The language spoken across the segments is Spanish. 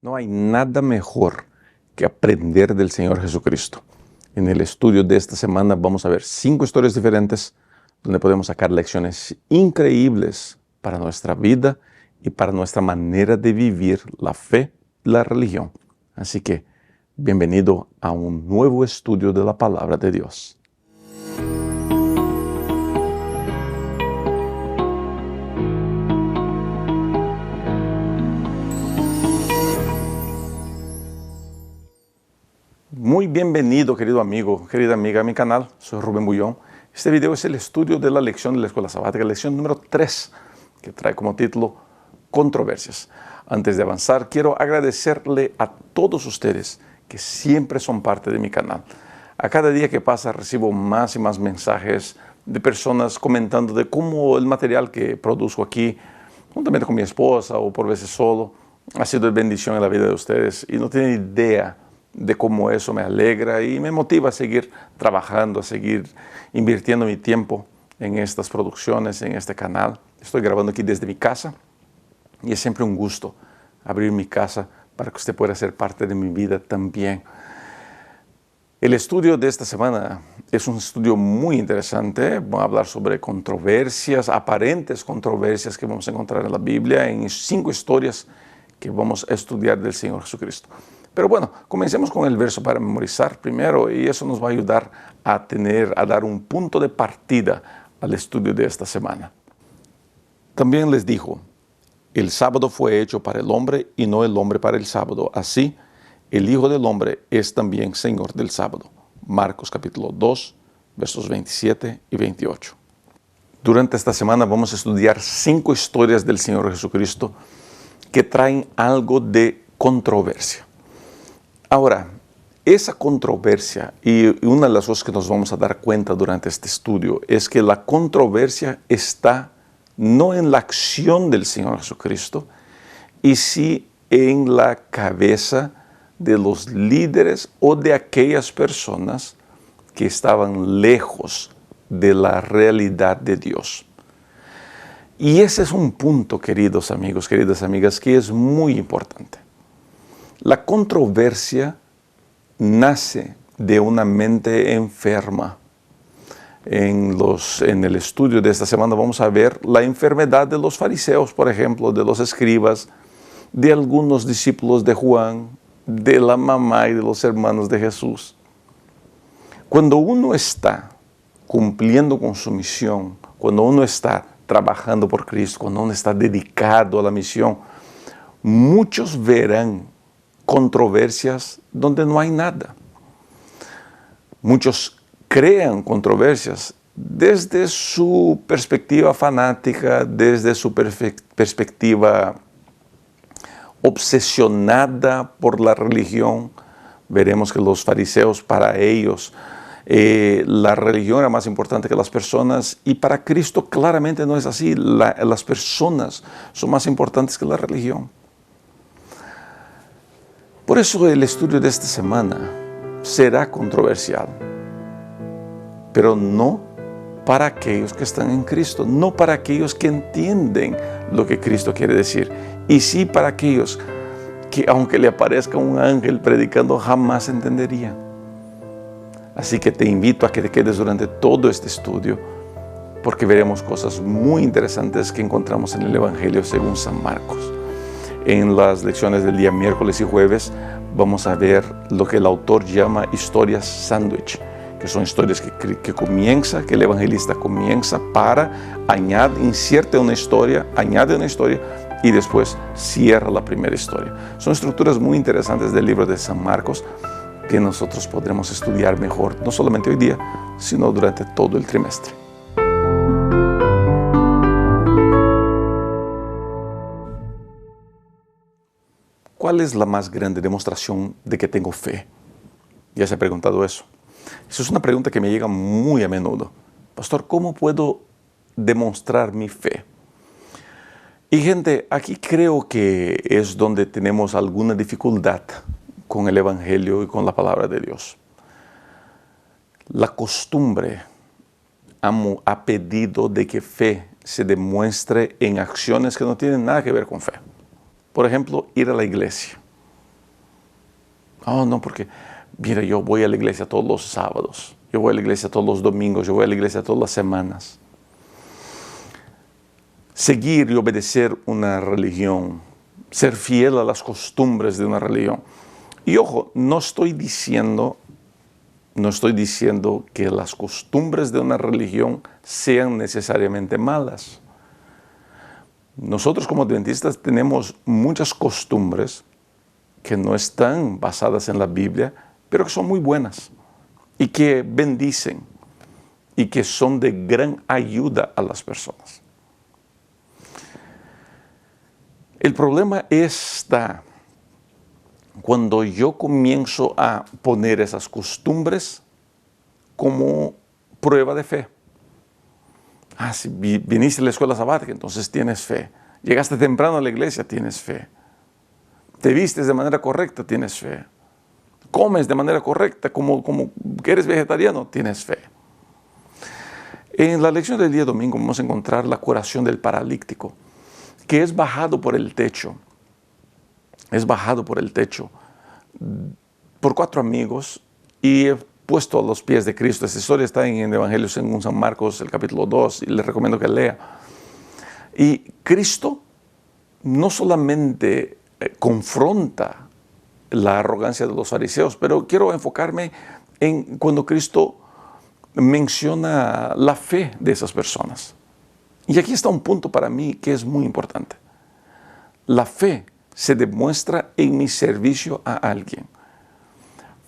No hay nada mejor que aprender del Señor Jesucristo. En el estudio de esta semana vamos a ver 5 historias diferentes donde podemos sacar lecciones increíbles para nuestra vida y para nuestra manera de vivir la fe y la religión. Así que, bienvenido a un nuevo estudio de la Palabra de Dios. Muy bienvenido, querido amigo, querida amiga, a mi canal. Soy Rubén Bullón. Este video es el estudio de la lección de la Escuela Sabática, lección número 3, que trae como título Controversias. Antes de avanzar, quiero agradecerle a todos ustedes que siempre son parte de mi canal. A cada día que pasa recibo más y más mensajes de personas comentando de cómo el material que produzco aquí, juntamente con mi esposa o por veces solo, ha sido de bendición en la vida de ustedes y no tienen idea de cómo eso me alegra y me motiva a seguir trabajando, a seguir invirtiendo mi tiempo en estas producciones, en este canal. Estoy grabando aquí desde mi casa y es siempre un gusto abrir mi casa para que usted pueda ser parte de mi vida también. El estudio de esta semana es un estudio muy interesante. Vamos a hablar sobre controversias, aparentes controversias que vamos a encontrar en la Biblia, en 5 historias que vamos a estudiar del Señor Jesucristo. Pero bueno, comencemos con el verso para memorizar primero y eso nos va a ayudar a dar un punto de partida al estudio de esta semana. También les dijo, el sábado fue hecho para el hombre y no el hombre para el sábado. Así, el Hijo del Hombre es también Señor del sábado. Marcos capítulo 2, versos 27 y 28. Durante esta semana vamos a estudiar 5 historias del Señor Jesucristo que traen algo de controversia. Ahora, esa controversia, y una de las cosas que nos vamos a dar cuenta durante este estudio, es que la controversia está no en la acción del Señor Jesucristo, y sí en la cabeza de los líderes o de aquellas personas que estaban lejos de la realidad de Dios. Y ese es un punto, queridos amigos, queridas amigas, que es muy importante. La controversia nace de una mente enferma. En el estudio de esta semana vamos a ver la enfermedad de los fariseos, por ejemplo, de los escribas, de algunos discípulos de Juan, de la mamá y de los hermanos de Jesús. Cuando uno está cumpliendo con su misión, cuando uno está trabajando por Cristo, cuando uno está dedicado a la misión, muchos verán controversias donde no hay nada. Muchos crean controversias desde su perspectiva fanática, desde su perspectiva obsesionada por la religión. Veremos que los fariseos, para ellos, la religión era más importante que las personas, y para Cristo claramente no es así. Las personas son más importantes que la religión. Por eso el estudio de esta semana será controversial, pero no para aquellos que están en Cristo, no para aquellos que entienden lo que Cristo quiere decir, y sí para aquellos que, aunque le aparezca un ángel predicando, jamás entenderían. Así que te invito a que te quedes durante todo este estudio, porque veremos cosas muy interesantes que encontramos en el Evangelio según San Marcos. En las lecciones del día miércoles y jueves vamos a ver lo que el autor llama historias sándwich, que son historias que el evangelista comienza para inserta una historia, añade una historia y después cierra la primera historia. Son estructuras muy interesantes del libro de San Marcos que nosotros podremos estudiar mejor, no solamente hoy día, sino durante todo el trimestre. ¿Cuál es la más grande demostración de que tengo fe? ¿Ya se ha preguntado eso? Esa es una pregunta que me llega muy a menudo. Pastor, ¿cómo puedo demostrar mi fe? Y gente, aquí creo que es donde tenemos alguna dificultad con el Evangelio y con la palabra de Dios. La costumbre ha pedido de que fe se demuestre en acciones que no tienen nada que ver con fe. Por ejemplo, ir a la iglesia. Oh, no, porque, mira, yo voy a la iglesia todos los sábados, yo voy a la iglesia todos los domingos, yo voy a la iglesia todas las semanas. Seguir y obedecer una religión, ser fiel a las costumbres de una religión. Y ojo, no estoy diciendo que las costumbres de una religión sean necesariamente malas. Nosotros como adventistas tenemos muchas costumbres que no están basadas en la Biblia, pero que son muy buenas y que bendicen y que son de gran ayuda a las personas. El problema está cuando yo comienzo a poner esas costumbres como prueba de fe. Ah, si viniste a la escuela sabática, entonces tienes fe. Llegaste temprano a la iglesia, tienes fe. Te vistes de manera correcta, tienes fe. Comes de manera correcta, como que eres vegetariano, tienes fe. En la lección del día domingo vamos a encontrar la curación del paralítico, que es bajado por el techo. Es bajado por el techo por 4 amigos y puesto a los pies de Cristo. Esta historia está en el Evangelio según San Marcos, el capítulo 2, y les recomiendo que lea. Y Cristo no solamente confronta la arrogancia de los fariseos, pero quiero enfocarme en cuando Cristo menciona la fe de esas personas. Y aquí está un punto para mí que es muy importante. La fe se demuestra en mi servicio a alguien.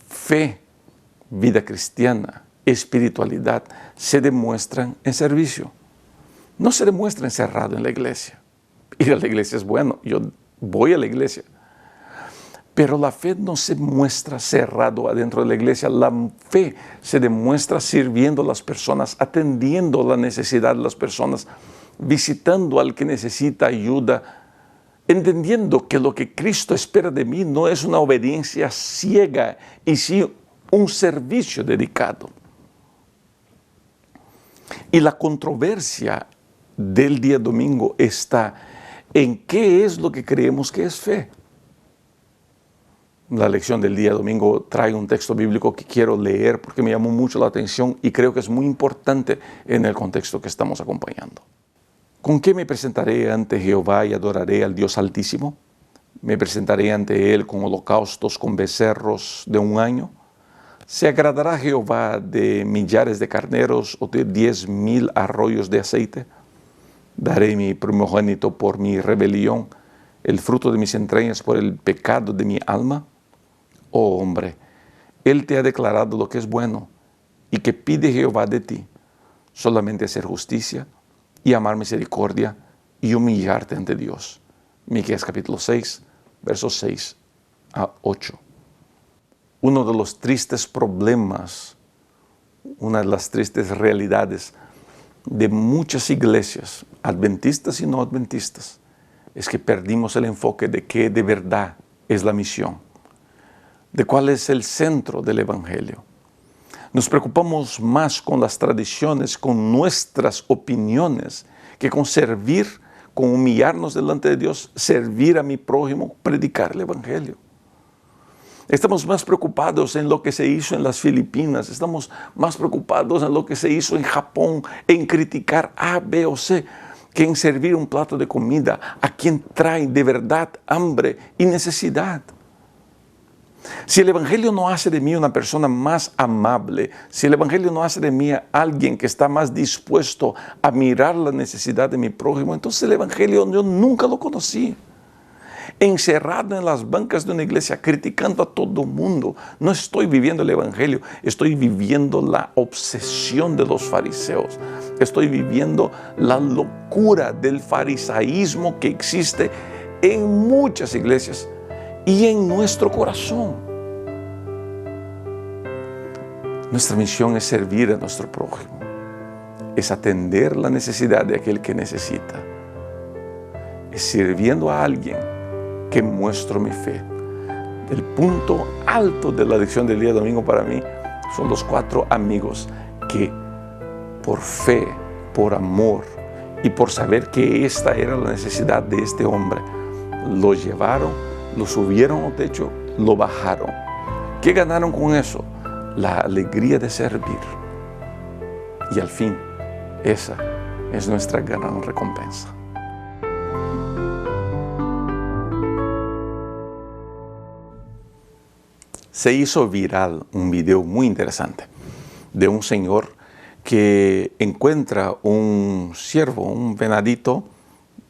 Fe, vida cristiana, espiritualidad se demuestran en servicio. No se demuestra encerrado en la iglesia. Ir a la iglesia es bueno, yo voy a la iglesia. Pero la fe no se muestra cerrado adentro de la iglesia. La fe se demuestra sirviendo a las personas, atendiendo la necesidad de las personas, visitando al que necesita ayuda, entendiendo que lo que Cristo espera de mí no es una obediencia ciega, y sí un servicio dedicado. Y la controversia del día domingo está en qué es lo que creemos que es fe. La lección del día domingo trae un texto bíblico que quiero leer porque me llamó mucho la atención y creo que es muy importante en el contexto que estamos acompañando. ¿Con qué me presentaré ante Jehová y adoraré al Dios Altísimo? ¿Me presentaré ante Él con holocaustos, con becerros de 1 año? ¿Se agradará Jehová de millares de carneros o de 10,000 arroyos de aceite? Daré mi primogénito por mi rebelión, el fruto de mis entrañas por el pecado de mi alma. Oh hombre, Él te ha declarado lo que es bueno, y que pide Jehová de ti, solamente hacer justicia y amar misericordia y humillarte ante Dios. Miqueas capítulo 6, versos 6 a 8. Uno de los tristes problemas, una de las tristes realidades de muchas iglesias, adventistas y no adventistas, es que perdimos el enfoque de qué de verdad es la misión, de cuál es el centro del Evangelio. Nos preocupamos más con las tradiciones, con nuestras opiniones, que con servir, con humillarnos delante de Dios, servir a mi prójimo, predicar el Evangelio. Estamos más preocupados en lo que se hizo en las Filipinas, estamos más preocupados en lo que se hizo en Japón, en criticar A, B o C, que en servir un plato de comida a quien trae de verdad hambre y necesidad. Si el Evangelio no hace de mí una persona más amable, si el Evangelio no hace de mí alguien que está más dispuesto a mirar la necesidad de mi prójimo, entonces el Evangelio yo nunca lo conocí. Encerrado en las bancas de una iglesia, criticando a todo mundo, no estoy viviendo el Evangelio, estoy viviendo la obsesión de los fariseos. Estoy viviendo la locura del farisaísmo que existe en muchas iglesias y en nuestro corazón. Nuestra misión es servir a nuestro prójimo, es atender la necesidad de aquel que necesita, es sirviendo a alguien que muestro mi fe. El punto alto de la lección del día domingo para mí son los 4 amigos que por fe, por amor y por saber que esta era la necesidad de este hombre, lo llevaron, lo subieron al techo, lo bajaron ¿Qué ganaron con eso? La alegría de servir. Y al fin, esa es nuestra gran recompensa. Se hizo viral un video muy interesante de un señor que encuentra un ciervo, un venadito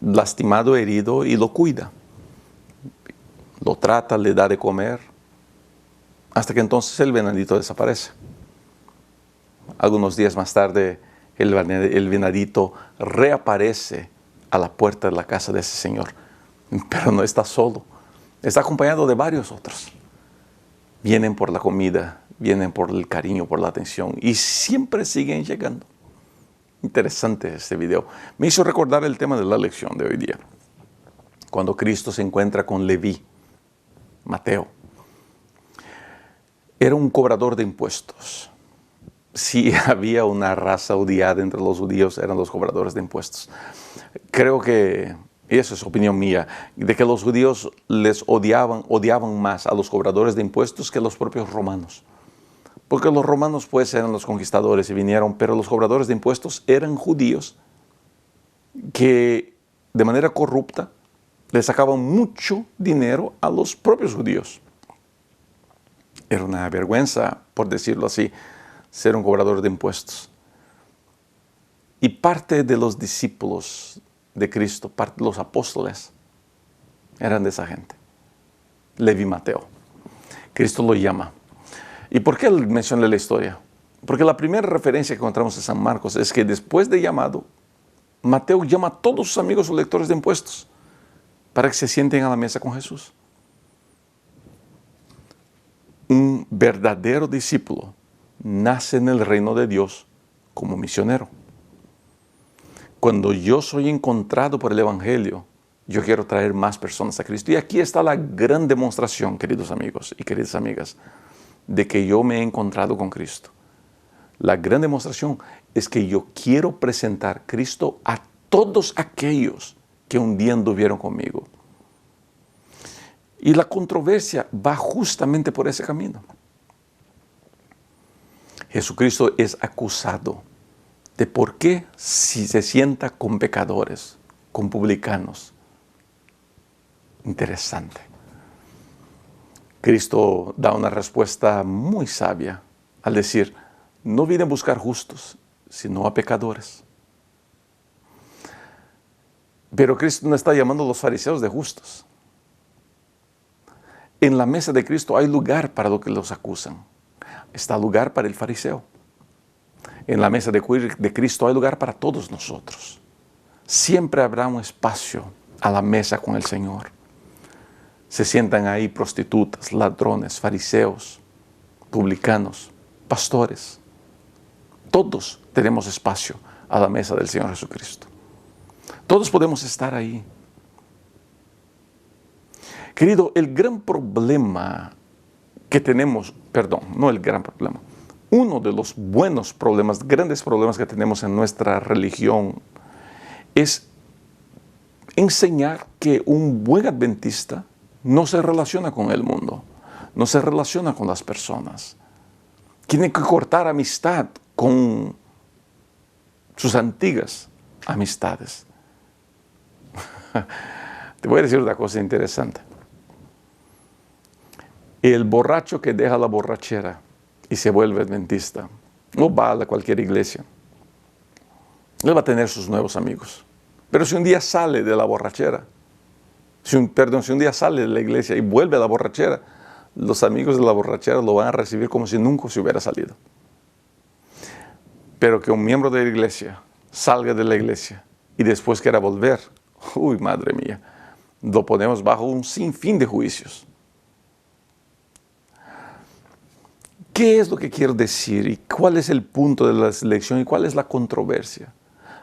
lastimado, herido, y lo cuida. Lo trata, le da de comer, hasta que entonces el venadito desaparece. Algunos días más tarde, el venadito reaparece a la puerta de la casa de ese señor, pero no está solo, está acompañado de varios otros. Vienen por la comida, vienen por el cariño, por la atención, y siempre siguen llegando. Interesante este video. Me hizo recordar el tema de la lección de hoy día. Cuando Cristo se encuentra con Leví, Mateo. Era un cobrador de impuestos. Si había una raza odiada entre los judíos, eran los cobradores de impuestos. Creo que, y eso es opinión mía, de que los judíos les odiaban más a los cobradores de impuestos que a los propios romanos. Porque los romanos pues eran los conquistadores y vinieron, pero los cobradores de impuestos eran judíos que de manera corrupta le sacaban mucho dinero a los propios judíos. Era una vergüenza, por decirlo así, ser un cobrador de impuestos. Y parte de los discípulos de Cristo, parte de los apóstoles, eran de esa gente. Leví, Mateo. Cristo lo llama. ¿Y por qué menciona la historia? Porque la primera referencia que encontramos en San Marcos es que después de llamado, Mateo llama a todos sus amigos o lectores de impuestos para que se sienten a la mesa con Jesús. Un verdadero discípulo nace en el reino de Dios como misionero. Cuando yo soy encontrado por el Evangelio, yo quiero traer más personas a Cristo. Y aquí está la gran demostración, queridos amigos y queridas amigas, de que yo me he encontrado con Cristo. La gran demostración es que yo quiero presentar Cristo a todos aquellos que un día anduvieron conmigo. Y la controversia va justamente por ese camino. Jesucristo es acusado de por qué si se sienta con pecadores, con publicanos. Interesante. Cristo da una respuesta muy sabia al decir, no vine a buscar justos, sino a pecadores. Pero Cristo no está llamando a los fariseos de justos. En la mesa de Cristo hay lugar para los que los acusan. Está lugar para el fariseo. En la mesa de Cristo hay lugar para todos nosotros. Siempre habrá un espacio a la mesa con el Señor. Se sientan ahí prostitutas, ladrones, fariseos, publicanos, pastores. Todos tenemos espacio a la mesa del Señor Jesucristo. Todos podemos estar ahí. Querido, el gran problema que tenemos, uno de los buenos problemas, grandes problemas que tenemos en nuestra religión es enseñar que un buen adventista no se relaciona con el mundo, no se relaciona con las personas. Tiene que cortar amistad con sus antiguas amistades. Te voy a decir una cosa interesante. El borracho que deja la borrachera y se vuelve adventista, no va a cualquier iglesia. Él va a tener sus nuevos amigos. Pero si un día sale de la borrachera, si un día sale de la iglesia y vuelve a la borrachera, los amigos de la borrachera lo van a recibir como si nunca se hubiera salido. Pero que un miembro de la iglesia salga de la iglesia y después quiera volver, uy, madre mía, lo ponemos bajo un sinfín de juicios. ¿Qué es lo que quiero decir y cuál es el punto de la lección y cuál es la controversia?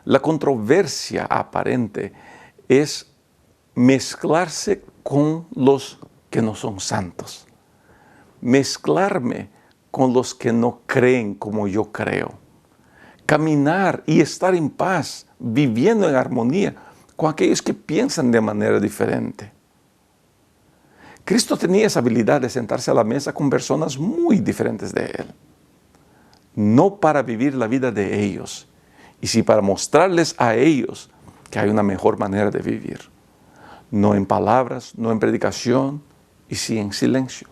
La controversia aparente es mezclarse con los que no son santos. Mezclarme con los que no creen como yo creo. Caminar y estar en paz, viviendo en armonía con aquellos que piensan de manera diferente. Cristo tenía esa habilidad de sentarse a la mesa con personas muy diferentes de Él. No para vivir la vida de ellos, y sí para mostrarles a ellos que hay una mejor manera de vivir. No en palabras, no en predicación, y sí en silencio,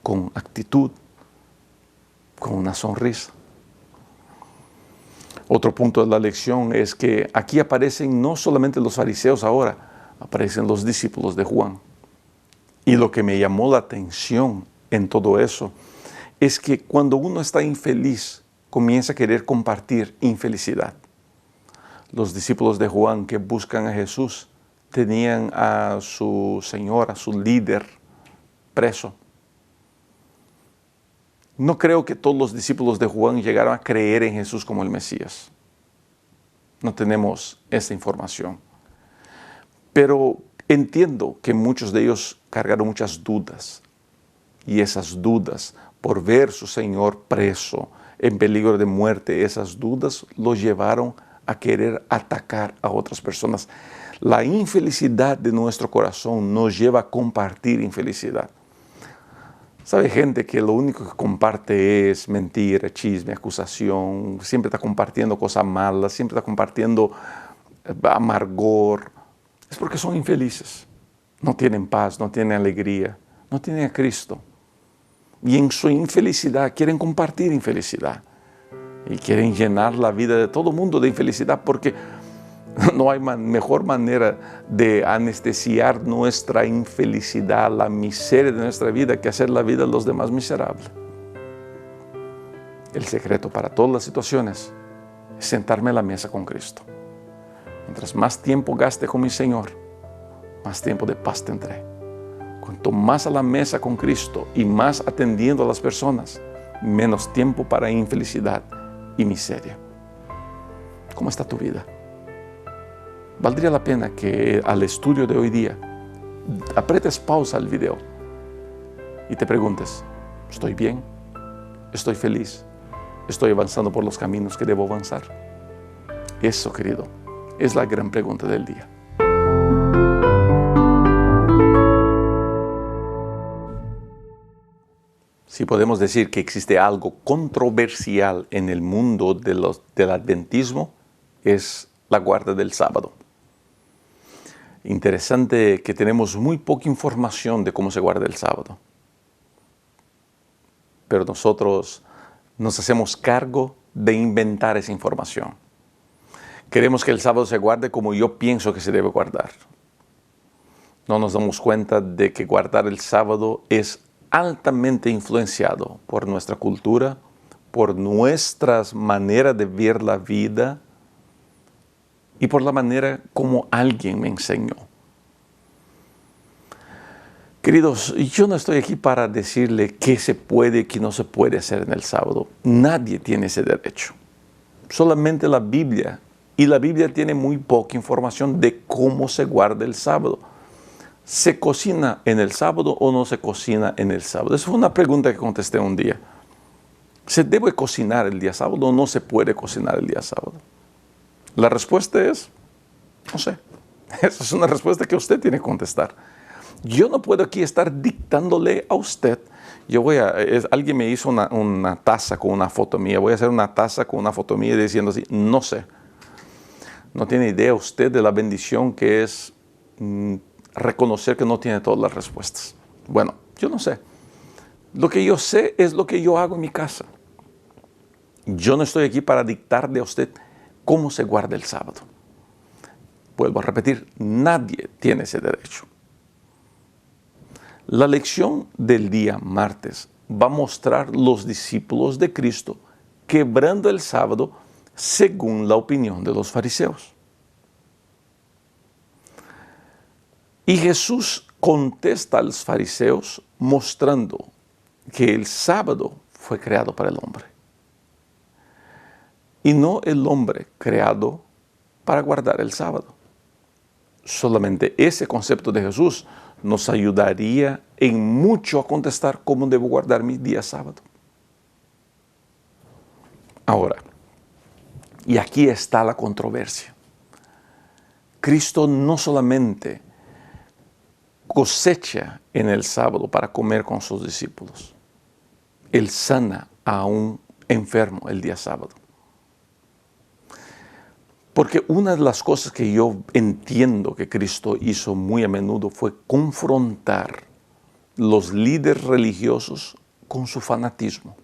con actitud, con una sonrisa. Otro punto de la lección es que aquí aparecen no solamente los fariseos ahora, aparecen los discípulos de Juan. Y lo que me llamó la atención en todo eso es que cuando uno está infeliz, comienza a querer compartir infelicidad. Los discípulos de Juan que buscan a Jesús tenían a su Señor, a su líder, preso. No creo que todos los discípulos de Juan llegaron a creer en Jesús como el Mesías. No tenemos esa información. Pero entiendo que muchos de ellos cargaron muchas dudas. Y esas dudas, por ver a su Señor preso, en peligro de muerte, esas dudas los llevaron a querer atacar a otras personas. La infelicidad de nuestro corazón nos lleva a compartir infelicidad. ¿Sabe gente que lo único que comparte es mentira, chisme, acusación? Siempre está compartiendo cosas malas, siempre está compartiendo amargor. Es porque son infelices. No tienen paz, no tienen alegría, no tienen a Cristo. Y en su infelicidad quieren compartir infelicidad. Y quieren llenar la vida de todo el mundo de infelicidad porque no hay mejor manera de anestesiar nuestra infelicidad, la miseria de nuestra vida, que hacer la vida de los demás miserable. El secreto para todas las situaciones es sentarme a la mesa con Cristo. Mientras más tiempo gaste con mi Señor, más tiempo de paz tendré. Cuanto más a la mesa con Cristo y más atendiendo a las personas, menos tiempo para infelicidad y miseria. ¿Cómo está tu vida? Valdría la pena que al estudio de hoy día apretes pausa al video y te preguntes, ¿estoy bien? ¿Estoy feliz? ¿Estoy avanzando por los caminos que debo avanzar? Eso, querido, es la gran pregunta del día. Si podemos decir que existe algo controversial en el mundo del adventismo, es la guarda del sábado. Interesante que tenemos muy poca información de cómo se guarda el sábado. Pero nosotros nos hacemos cargo de inventar esa información. Queremos que el sábado se guarde como yo pienso que se debe guardar. No nos damos cuenta de que guardar el sábado es altamente influenciado por nuestra cultura, por nuestras maneras de ver la vida y por la manera como alguien me enseñó. Queridos, yo no estoy aquí para decirle qué se puede y qué no se puede hacer en el sábado. Nadie tiene ese derecho. Solamente la Biblia. Y la Biblia tiene muy poca información de cómo se guarda el sábado. ¿Se cocina en el sábado o no se cocina en el sábado? Esa fue una pregunta que contesté un día. ¿Se debe cocinar el día sábado o no se puede cocinar el día sábado? La respuesta es, no sé. Esa es una respuesta que usted tiene que contestar. Yo no puedo aquí estar dictándole a usted. Alguien me hizo una taza con una foto mía. Voy a hacer una taza con una foto mía diciendo así, no sé. No tiene idea usted de la bendición que es reconocer que no tiene todas las respuestas. Bueno, yo no sé. Lo que yo sé es lo que yo hago en mi casa. Yo no estoy aquí para dictarle a usted cómo se guarda el sábado. Vuelvo a repetir, nadie tiene ese derecho. La lección del día martes va a mostrar los discípulos de Cristo quebrando el sábado según la opinión de los fariseos. Y Jesús contesta a los fariseos mostrando que el sábado fue creado para el hombre. Y no el hombre creado para guardar el sábado. Solamente ese concepto de Jesús nos ayudaría en mucho a contestar cómo debo guardar mi día sábado. Ahora, y aquí está la controversia. Cristo no solamente cosecha en el sábado para comer con sus discípulos. Él sana a un enfermo el día sábado. Porque una de las cosas que yo entiendo que Cristo hizo muy a menudo fue confrontar los líderes religiosos con su fanatismo.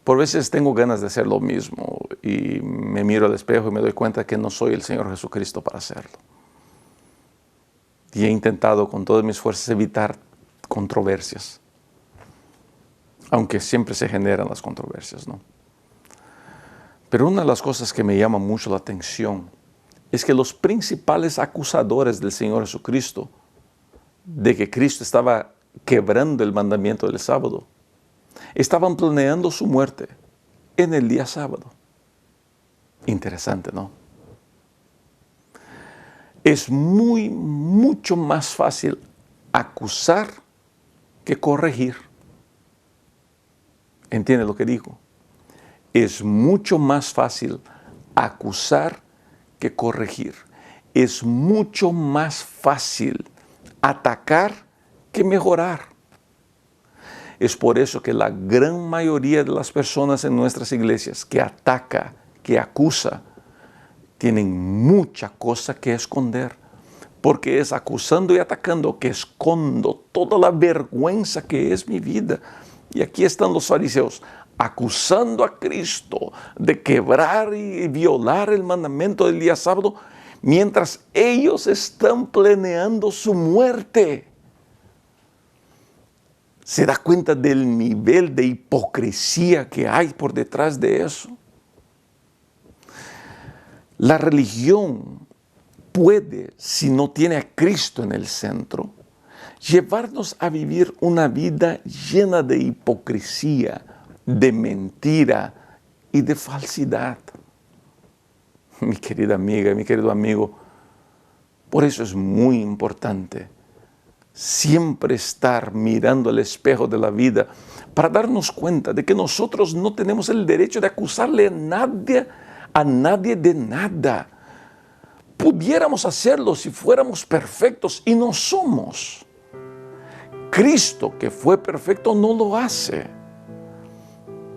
Por veces tengo ganas de hacer lo mismo y me miro al espejo y me doy cuenta que no soy el Señor Jesucristo para hacerlo. Y he intentado con todas mis fuerzas evitar controversias, aunque siempre se generan las controversias, ¿no? Pero una de las cosas que me llama mucho la atención es que los principales acusadores del Señor Jesucristo de que Cristo estaba quebrando el mandamiento del sábado, estaban planeando su muerte en el día sábado. Interesante, ¿no? Es mucho más fácil acusar que corregir. ¿Entiende lo que digo? Es mucho más fácil acusar que corregir. Es mucho más fácil atacar que mejorar. Es por eso que la gran mayoría de las personas en nuestras iglesias que ataca, que acusa, tienen mucha cosa que esconder. Porque es acusando y atacando que escondo toda la vergüenza que es mi vida. Y aquí están los fariseos acusando a Cristo de quebrar y violar el mandamiento del día sábado, mientras ellos están planeando su muerte. ¿Se da cuenta del nivel de hipocresía que hay por detrás de eso? La religión puede, si no tiene a Cristo en el centro, llevarnos a vivir una vida llena de hipocresía, de mentira y de falsidad. Mi querida amiga, mi querido amigo, por eso es muy importante siempre estar mirando al espejo de la vida para darnos cuenta de que nosotros no tenemos el derecho de acusarle a nadie de nada. Pudiéramos hacerlo si fuéramos perfectos y no somos. Cristo, que fue perfecto, no lo hace.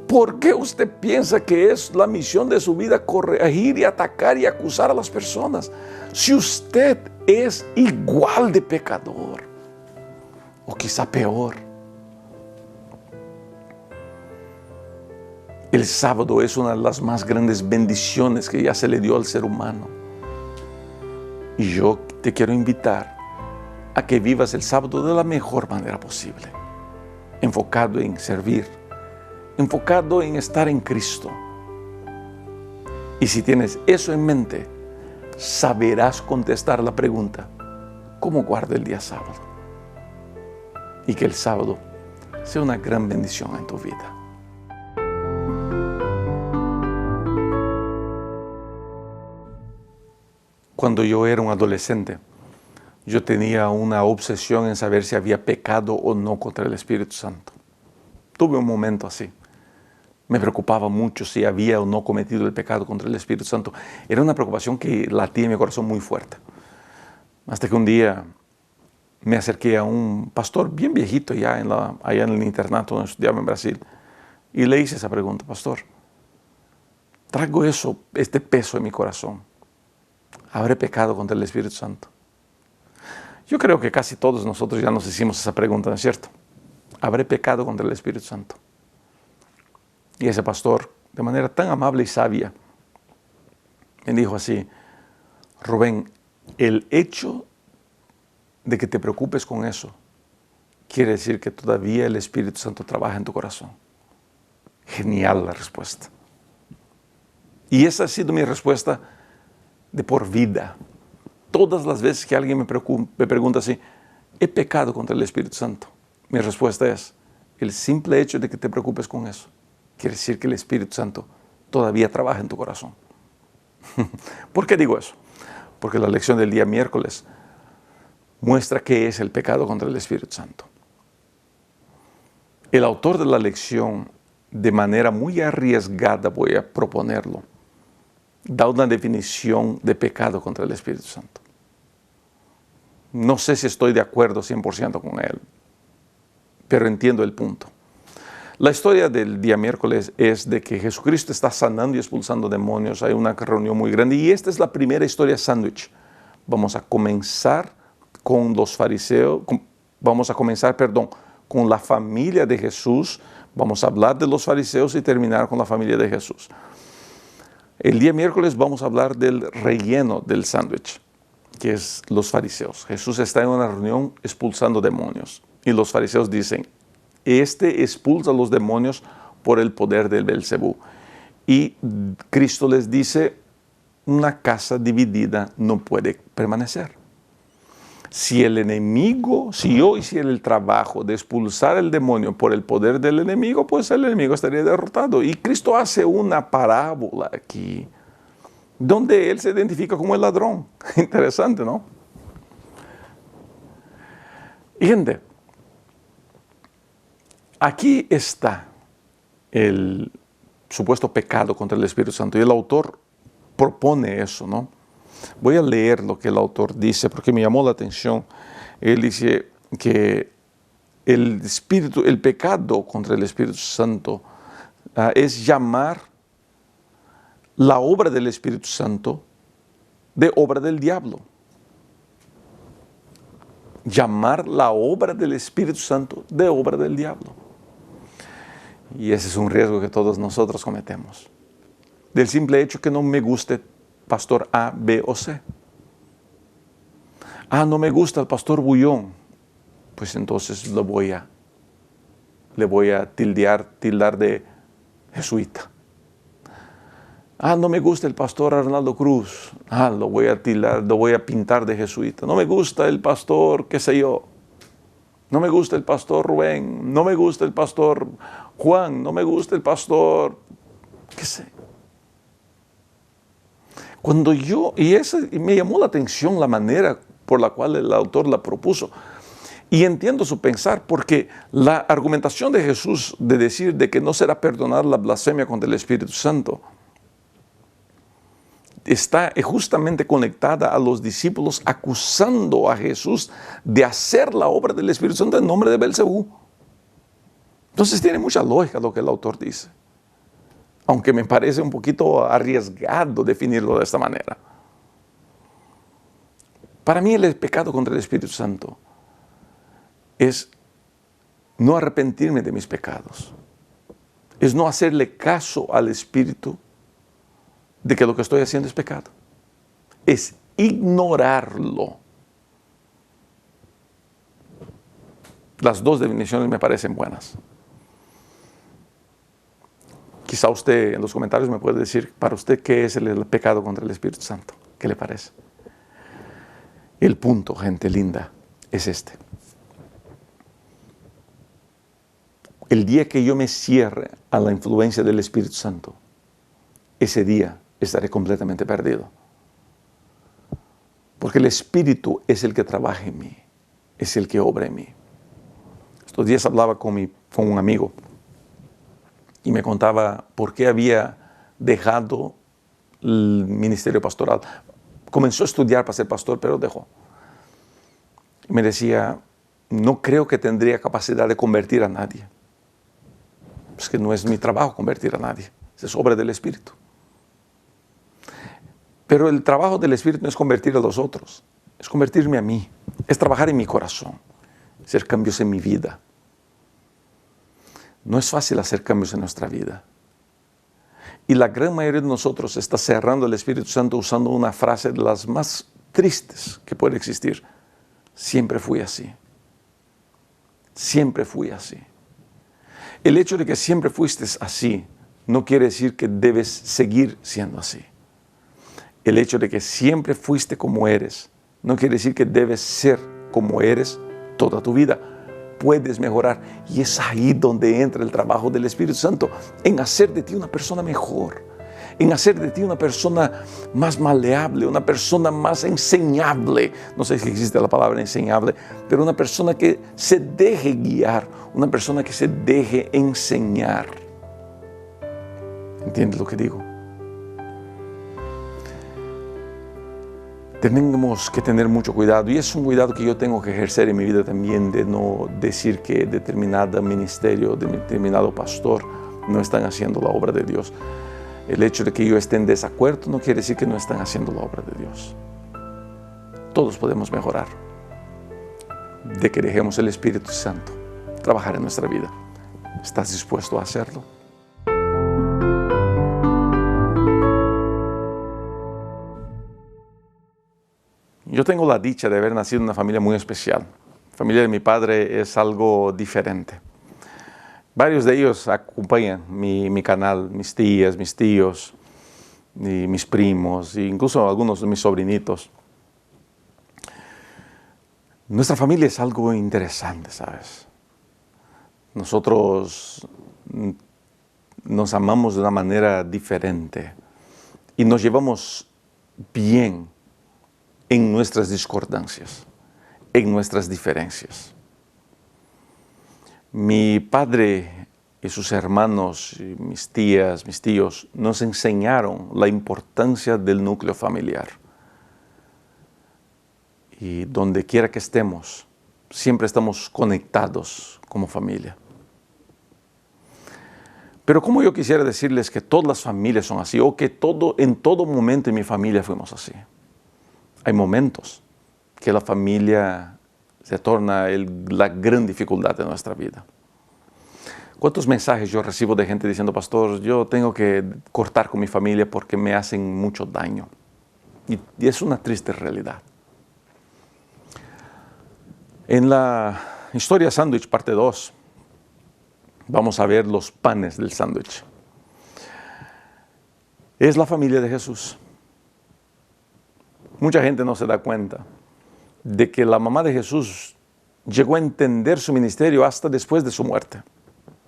¿Por qué usted piensa que es la misión de su vida corregir y atacar y acusar a las personas? Si usted es igual de pecador, o quizá peor. El sábado es una de las más grandes bendiciones que ya se le dio al ser humano. Y yo te quiero invitar a que vivas el sábado de la mejor manera posible, enfocado en servir, enfocado en estar en Cristo. Y si tienes eso en mente, saberás contestar la pregunta: ¿cómo guardo el día sábado? Y que el sábado sea una gran bendición en tu vida. Cuando yo era un adolescente, yo tenía una obsesión en saber si había pecado o no contra el Espíritu Santo. Tuve un momento así. Me preocupaba mucho si había o no cometido el pecado contra el Espíritu Santo. Era una preocupación que latía en mi corazón muy fuerte. Hasta que un día me acerqué a un pastor bien viejito allá en el internato donde estudiaba en Brasil, y le hice esa pregunta: pastor, traigo este peso en mi corazón. ¿Habré pecado contra el Espíritu Santo? Yo creo que casi todos nosotros ya nos hicimos esa pregunta, ¿no es cierto? ¿Habré pecado contra el Espíritu Santo? Y ese pastor, de manera tan amable y sabia, me dijo así: Rubén, el hecho de que te preocupes con eso quiere decir que todavía el Espíritu Santo trabaja en tu corazón. Genial la respuesta. Y esa ha sido mi respuesta de por vida. Todas las veces que alguien me pregunta así: ¿he pecado contra el Espíritu Santo? Mi respuesta es: el simple hecho de que te preocupes con eso quiere decir que el Espíritu Santo todavía trabaja en tu corazón. ¿Por qué digo eso? Porque la lección del día miércoles muestra qué es el pecado contra el Espíritu Santo. El autor de la lección, de manera muy arriesgada, voy a proponerlo, da una definición de pecado contra el Espíritu Santo. No sé si estoy de acuerdo 100% con él, pero entiendo el punto. La historia del día miércoles es de que Jesucristo está sanando y expulsando demonios. Hay una reunión muy grande y esta es la primera historia sándwich. Vamos a comenzar con los fariseos, con la familia de Jesús. Vamos a hablar de los fariseos y terminar con la familia de Jesús. El día miércoles vamos a hablar del relleno del sándwich, que es los fariseos. Jesús está en una reunión expulsando demonios y los fariseos dicen, este expulsa a los demonios por el poder del Belcebú. Y Cristo les dice, una casa dividida no puede permanecer. Si yo hiciera el trabajo de expulsar el demonio por el poder del enemigo, pues el enemigo estaría derrotado. Y Cristo hace una parábola aquí, donde Él se identifica como el ladrón. Interesante, ¿no? Y gente, aquí está el supuesto pecado contra el Espíritu Santo. Y el autor propone eso, ¿no? Voy a leer lo que el autor dice porque me llamó la atención. Él dice que el pecado contra el Espíritu Santo es llamar la obra del Espíritu Santo de obra del diablo. Llamar la obra del Espíritu Santo de obra del diablo. Y ese es un riesgo que todos nosotros cometemos. Del simple hecho que no me guste pastor A, B o C. No me gusta el pastor Bullón. Pues entonces le voy a tildar de jesuita. No me gusta el pastor Arnaldo Cruz. Lo voy a pintar de jesuita. No me gusta el pastor, qué sé yo. No me gusta el pastor Rubén. No me gusta el pastor Juan. No me gusta el pastor, qué sé. Y me llamó la atención la manera por la cual el autor la propuso. Y entiendo su pensar, porque la argumentación de Jesús de decir de que no será perdonada la blasfemia contra el Espíritu Santo está justamente conectada a los discípulos acusando a Jesús de hacer la obra del Espíritu Santo en nombre de Belcebú. Entonces tiene mucha lógica lo que el autor dice. Aunque me parece un poquito arriesgado definirlo de esta manera. Para mí el pecado contra el Espíritu Santo es no arrepentirme de mis pecados. Es no hacerle caso al Espíritu de que lo que estoy haciendo es pecado. Es ignorarlo. Las dos definiciones me parecen buenas. Quizá usted en los comentarios me puede decir para usted qué es el pecado contra el Espíritu Santo. ¿Qué le parece? El punto, gente linda, es este. El día que yo me cierre a la influencia del Espíritu Santo, ese día estaré completamente perdido. Porque el Espíritu es el que trabaja en mí, es el que obra en mí. Estos días hablaba con un amigo y me contaba por qué había dejado el ministerio pastoral. Comenzó a estudiar para ser pastor, pero dejó. Me decía, no creo que tendría capacidad de convertir a nadie. Es que no es mi trabajo convertir a nadie, es obra del Espíritu. Pero el trabajo del Espíritu no es convertir a los otros, es convertirme a mí, es trabajar en mi corazón, hacer cambios en mi vida. No es fácil hacer cambios en nuestra vida. Y la gran mayoría de nosotros está cerrando el Espíritu Santo usando una frase de las más tristes que puede existir. Siempre fui así. Siempre fui así. El hecho de que siempre fuiste así no quiere decir que debes seguir siendo así. El hecho de que siempre fuiste como eres no quiere decir que debes ser como eres toda tu vida. Puedes mejorar y es ahí donde entra el trabajo del Espíritu Santo, en hacer de ti una persona mejor, en hacer de ti una persona más maleable, una persona más enseñable. No sé si existe la palabra enseñable, pero una persona que se deje guiar, una persona que se deje enseñar. ¿Entiendes lo que digo? tenemos que tener mucho cuidado, y es un cuidado que yo tengo que ejercer en mi vida también, de no decir que determinado ministerio, determinado pastor no están haciendo la obra de Dios. El hecho de que yo esté en desacuerdo no quiere decir que no están haciendo la obra de Dios. Todos podemos mejorar, de que dejemos el Espíritu Santo trabajar en nuestra vida. ¿Estás dispuesto a hacerlo? Yo tengo la dicha de haber nacido en una familia muy especial. La familia de mi padre es algo diferente. Varios de ellos acompañan mi canal, mis tías, mis tíos, y mis primos, e incluso algunos de mis sobrinitos. Nuestra familia es algo interesante, ¿sabes? Nosotros nos amamos de una manera diferente y nos llevamos bien en nuestras discordancias, en nuestras diferencias. Mi padre y sus hermanos, y mis tías, mis tíos, nos enseñaron la importancia del núcleo familiar. Y donde quiera que estemos, siempre estamos conectados como familia. Pero como yo quisiera decirles que todas las familias son así, o que en todo momento en mi familia fuimos así. Hay momentos que la familia se torna la gran dificultad de nuestra vida. ¿Cuántos mensajes yo recibo de gente diciendo, pastor, yo tengo que cortar con mi familia porque me hacen mucho daño? Y es una triste realidad. En la historia sándwich, parte 2, vamos a ver los panes del sándwich. Es la familia de Jesús. Mucha gente no se da cuenta de que la mamá de Jesús llegó a entender su ministerio hasta después de su muerte.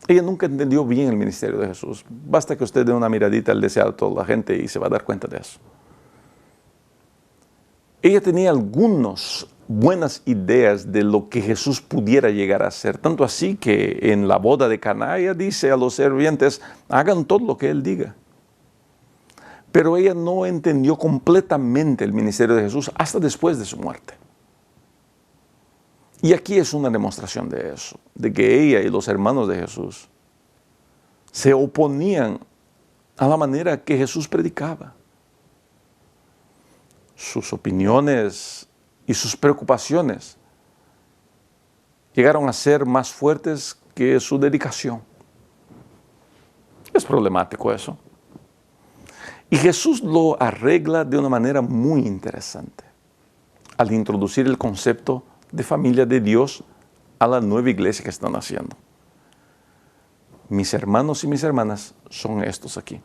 Ella nunca entendió bien el ministerio de Jesús. Basta que usted dé una miradita al deseado de toda la gente y se va a dar cuenta de eso. Ella tenía algunas buenas ideas de lo que Jesús pudiera llegar a ser. Tanto así que en la boda de Caná ella dice a los sirvientes, hagan todo lo que Él diga. Pero ella no entendió completamente el ministerio de Jesús hasta después de su muerte. Y aquí es una demostración de eso, de que ella y los hermanos de Jesús se oponían a la manera que Jesús predicaba. Sus opiniones y sus preocupaciones llegaron a ser más fuertes que su dedicación. Es problemático eso. Y Jesús lo arregla de una manera muy interesante al introducir el concepto de familia de Dios a la nueva iglesia que están haciendo. Mis hermanos y mis hermanas son estos aquí.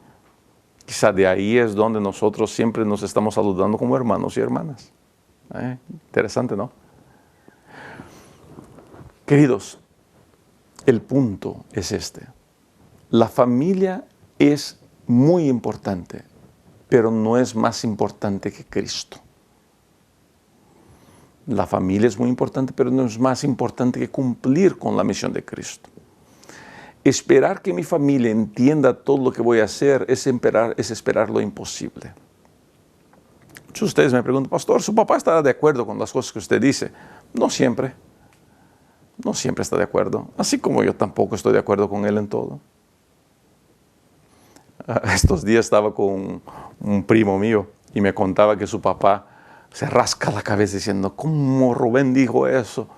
Quizá de ahí es donde nosotros siempre nos estamos saludando como hermanos y hermanas. Interesante, ¿no? Queridos, el punto es este. La familia es muy importante, pero no es más importante que Cristo. La familia es muy importante, pero no es más importante que cumplir con la misión de Cristo. Esperar que mi familia entienda todo lo que voy a hacer es esperar lo imposible. Muchos de ustedes me preguntan, pastor, ¿su papá está de acuerdo con las cosas que usted dice? No siempre. No siempre está de acuerdo. Así como yo tampoco estoy de acuerdo con él en todo. Estos días estaba con un primo mío y me contaba que su papá se rasca la cabeza diciendo, ¿cómo Rubén dijo eso?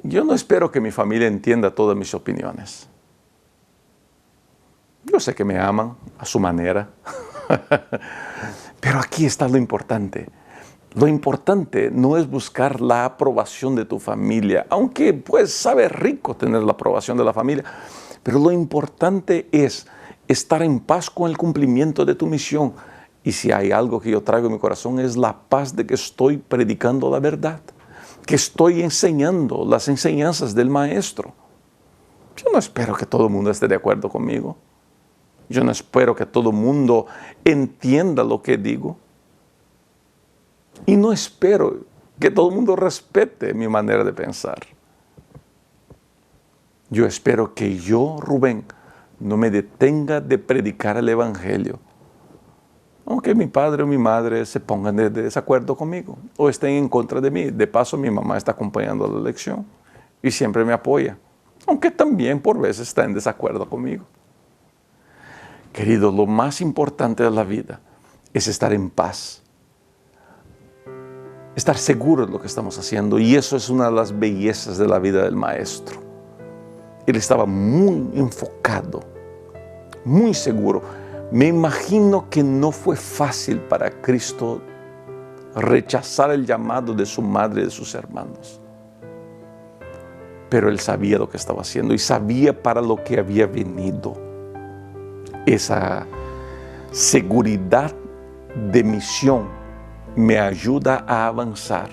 Yo no espero que mi familia entienda todas mis opiniones. Yo sé que me aman a su manera. Pero aquí está lo importante. Lo importante no es buscar la aprobación de tu familia, aunque pues sabe rico tener la aprobación de la familia, pero lo importante es estar en paz con el cumplimiento de tu misión. Y si hay algo que yo traigo en mi corazón es la paz de que estoy predicando la verdad, que estoy enseñando las enseñanzas del Maestro. Yo no espero que todo el mundo esté de acuerdo conmigo. Yo no espero que todo el mundo entienda lo que digo. Y no espero que todo el mundo respete mi manera de pensar. Yo espero que yo, Rubén, no me detenga de predicar el Evangelio. aunque mi padre o mi madre se pongan de desacuerdo conmigo o estén en contra de mí. De paso, mi mamá está acompañando la lección y siempre me apoya, aunque también por veces está en desacuerdo conmigo. Querido, lo más importante de la vida es estar en paz, estar seguro de lo que estamos haciendo, y eso es una de las bellezas de la vida del maestro. Él estaba muy enfocado, muy seguro. Me imagino que no fue fácil para Cristo rechazar el llamado de su madre y de sus hermanos. Pero Él sabía lo que estaba haciendo y sabía para lo que había venido. Esa seguridad de misión me ayuda a avanzar.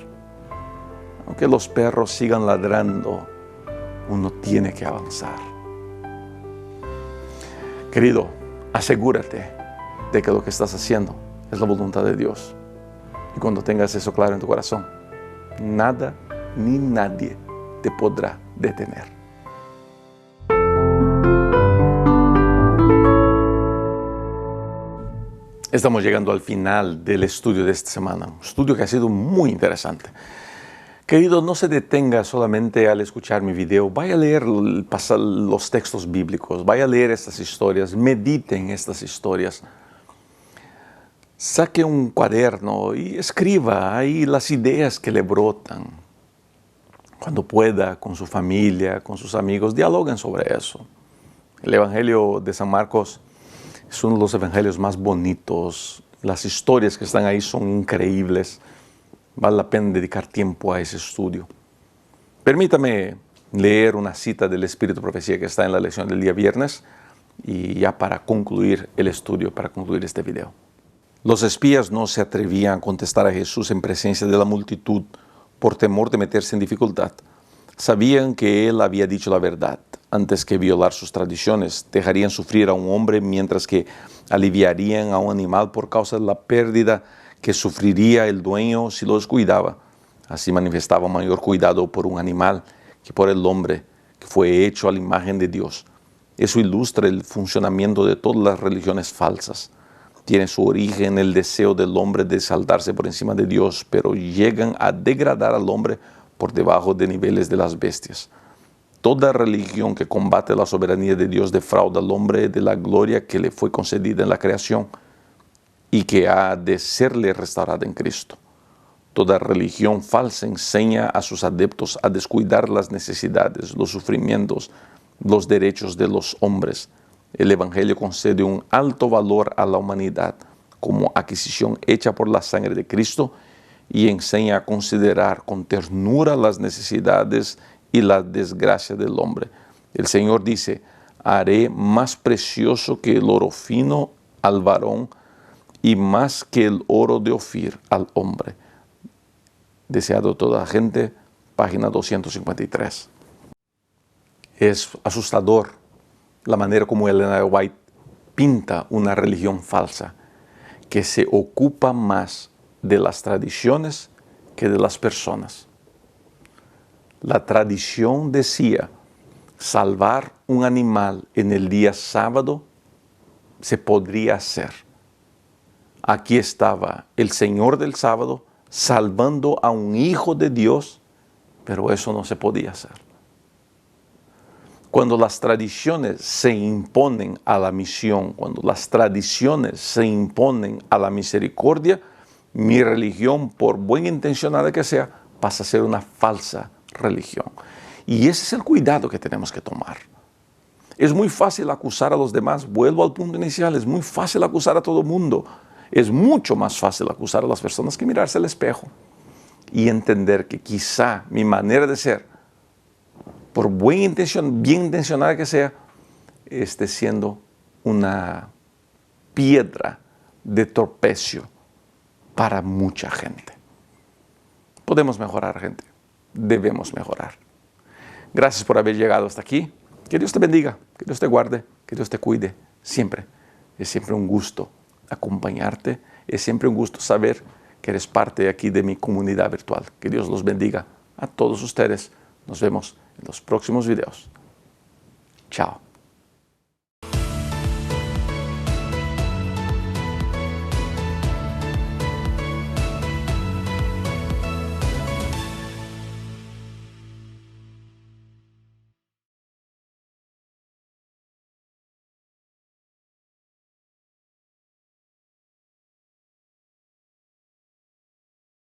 Aunque los perros sigan ladrando, uno tiene que avanzar. Querido, asegúrate de que lo que estás haciendo es la voluntad de Dios. Y cuando tengas eso claro en tu corazón, nada ni nadie te podrá detener. Estamos llegando al final del estudio de esta semana, un estudio que ha sido muy interesante. Querido, no se detenga solamente al escuchar mi video, vaya a leer los textos bíblicos, vaya a leer estas historias, medite en estas historias. Saque un cuaderno y escriba ahí las ideas que le brotan. Cuando pueda, con su familia, con sus amigos, dialoguen sobre eso. El Evangelio de San Marcos es uno de los evangelios más bonitos. Las historias que están ahí son increíbles. Vale la pena dedicar tiempo a ese estudio. Permítame leer una cita del Espíritu de Profecía que está en la lección del día viernes y ya para concluir el estudio, para concluir este video. Los espías no se atrevían a contestar a Jesús en presencia de la multitud por temor de meterse en dificultad. Sabían que Él había dicho la verdad. Antes que violar sus tradiciones, dejarían sufrir a un hombre mientras que aliviarían a un animal por causa de la pérdida que sufriría el dueño si lo descuidaba. Así manifestaba mayor cuidado por un animal que por el hombre, que fue hecho a la imagen de Dios. Eso ilustra el funcionamiento de todas las religiones falsas. Tiene su origen en el deseo del hombre de exaltarse por encima de Dios, pero llegan a degradar al hombre por debajo de niveles de las bestias. Toda religión que combate la soberanía de Dios defrauda al hombre de la gloria que le fue concedida en la creación y que ha de serle restaurada en Cristo. Toda religión falsa enseña a sus adeptos a descuidar las necesidades, los sufrimientos, los derechos de los hombres. El Evangelio concede un alto valor a la humanidad como adquisición hecha por la sangre de Cristo y enseña a considerar con ternura las necesidades y la desgracia del hombre. El Señor dice: haré más precioso que el oro fino al varón y más que el oro de Ofir al hombre. Deseado toda la gente, página 253. Es asustador la manera como Ellen G. White pinta una religión falsa que se ocupa más de las tradiciones que de las personas. La tradición decía salvar un animal en el día sábado se podría hacer. Aquí estaba el Señor del sábado salvando a un hijo de Dios, pero eso no se podía hacer. Cuando las tradiciones se imponen a la misión, cuando las tradiciones se imponen a la misericordia, mi religión, por buena intencionada que sea, pasa a ser una falsa religión. Y ese es el cuidado que tenemos que tomar. Es muy fácil acusar a los demás. Vuelvo al punto inicial, es muy fácil acusar a todo el mundo. Es mucho más fácil acusar a las personas que mirarse al espejo y entender que quizá mi manera de ser, por buena intención, bien intencionada que sea, esté siendo una piedra de tropecio para mucha gente. Podemos mejorar, gente. Debemos mejorar. Gracias por haber llegado hasta aquí. Que Dios te bendiga, que Dios te guarde, que Dios te cuide siempre. Es siempre un gusto acompañarte. Es siempre un gusto saber que eres parte aquí de mi comunidad virtual. Que Dios los bendiga a todos ustedes. Nos vemos en los próximos videos. Chao.